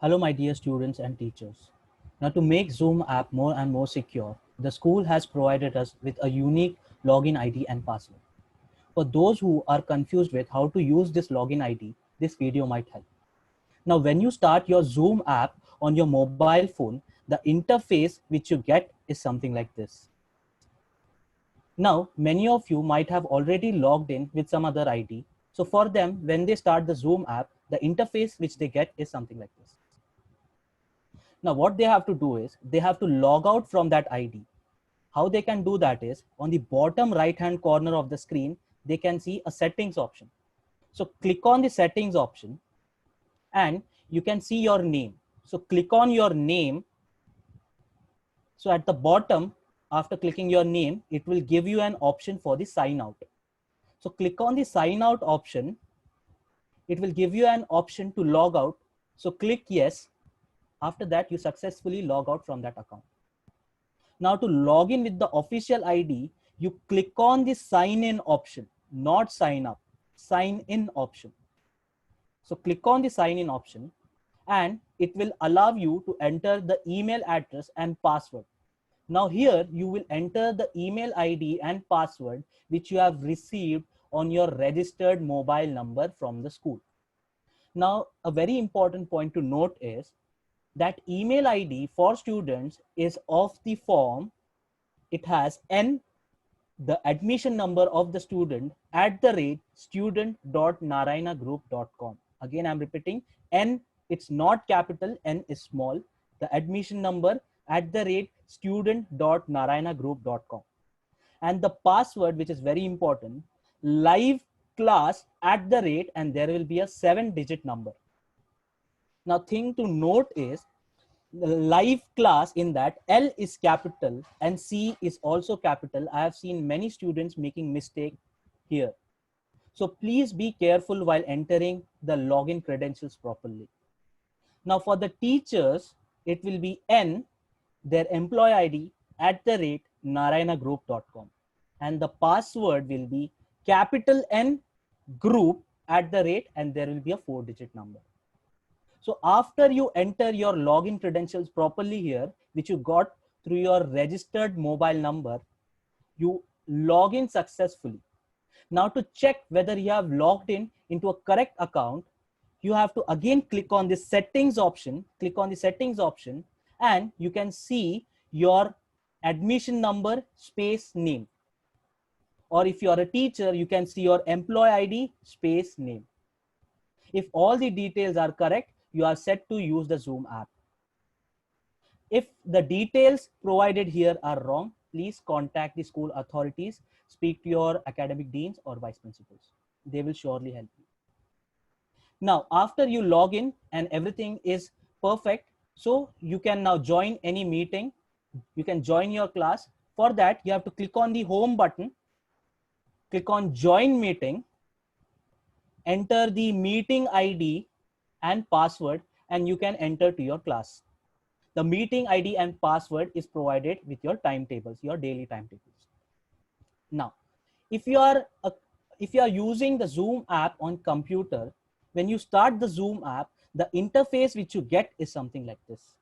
Hello, my dear students and teachers. Now, to make Zoom app more and more secure, the school has provided us with a unique login ID and password. For those who are confused with how to use this login ID, this video might help. Now, when you start your Zoom app on your mobile phone, the interface which you get is something like this. Now, many of you might have already logged in with some other ID. So for them, when they start the Zoom app, the interface which they get is something like this. Now, what they have to do is they have to log out from that ID. How they can do that is on the bottom right-hand corner of the screen, they can see a settings option. So click on the settings option and you can see your name. So click on your name. So at the bottom, after clicking your name, it will give you an option for the sign out. So click on the sign out option. It will give you an option to log out. So click yes. After that, you successfully log out from that account. Now to log in with the official ID, you click on the sign in option, not sign up, sign in option. So click on the sign in option and it will allow you to enter the email address and password. Now here you will enter the email ID and password which you have received on your registered mobile number from the school. Now, a very important point to note is that email ID for students is of the form. It has N, the admission number of the student @ student.narayanagroup.com. Again, I'm repeating N, it's not capital, N is small. The admission number @ student.narayanagroup.com. And the password, which is very important, live class @ and there will be a 7-digit number. Now, thing to note is the live class in that L is capital and C is also capital. I have seen many students making mistake here. So please be careful while entering the login credentials properly. Now for the teachers, it will be N, their employee ID @ narayanagroup.com. And the password will be capital N group @ and there will be a 4-digit number. So after you enter your login credentials properly here, which you got through your registered mobile number, you log in successfully. Now to check whether you have logged in into a correct account, you have to again click on the settings option, and you can see your admission number space name. Or if you are a teacher, you can see your employee ID space name. If all the details are correct, you are set to use the Zoom app. If the details provided here are wrong, please contact the school authorities, speak to your academic deans or vice principals. They will surely help you. Now, after you log in and everything is perfect, so you can now join any meeting. You can join your class. For that, you have to click on the home button, click on join meeting, enter the meeting ID and password, and you can enter to your class. The meeting ID and password is provided with your timetables, your daily timetables. Now, if you are using the Zoom app on computer, when you start the Zoom app, the interface which you get is something like this.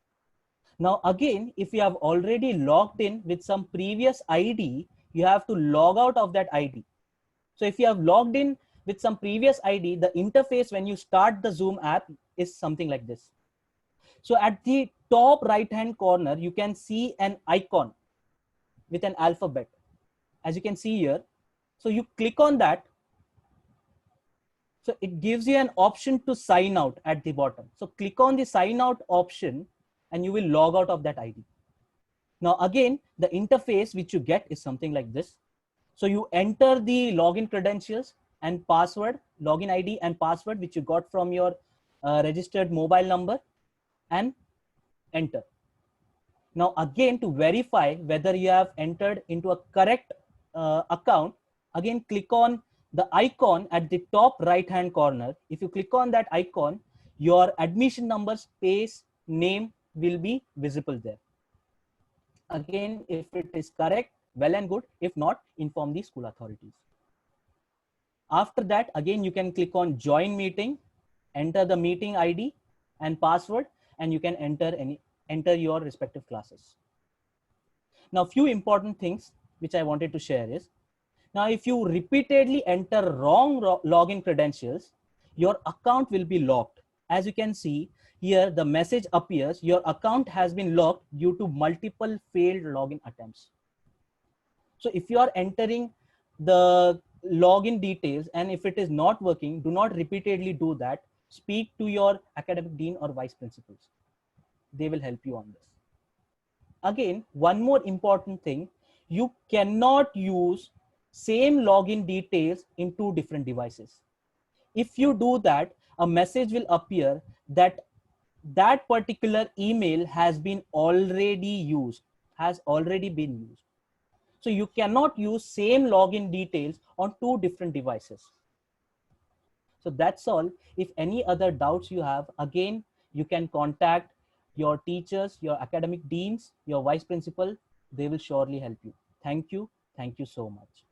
Now, again, if you have already logged in with some previous ID, you have to log out of that ID. So if you have logged in with some previous ID, the interface when you start the Zoom app is something like this. So at the top right-hand corner, you can see an icon with an alphabet, as you can see here. So you click on that. So it gives you an option to sign out at the bottom. So click on the sign out option and you will log out of that ID. Now again, the interface which you get is something like this. So you enter the login credentials and password, login ID and password which you got from your registered mobile number and enter. Now again, to verify whether you have entered into a correct account, again click on the icon at the top right hand corner. If you click on that icon, your admission number space name will be visible there. Again, if it is correct, well and good. If not, inform the school authorities. After that, again, you can click on join meeting, enter the meeting ID and password, and you can enter your respective classes. Now, few important things which I wanted to share is, now if you repeatedly enter wrong login credentials, your account will be locked. As you can see here, the message appears, your account has been locked due to multiple failed login attempts. So if you are entering the login details and if it is not working, do not repeatedly do that. Speak to your academic dean or vice principals. They will help you on this. Again, one more important thing, you cannot use same login details in two different devices. If you do that, a message will appear that that particular email has been already used, has already been used. So you cannot use same login details on two different devices. So that's all. If any other doubts you have, again, you can contact your teachers, your academic deans, your vice principal. They will surely help you. Thank you. Thank you so much.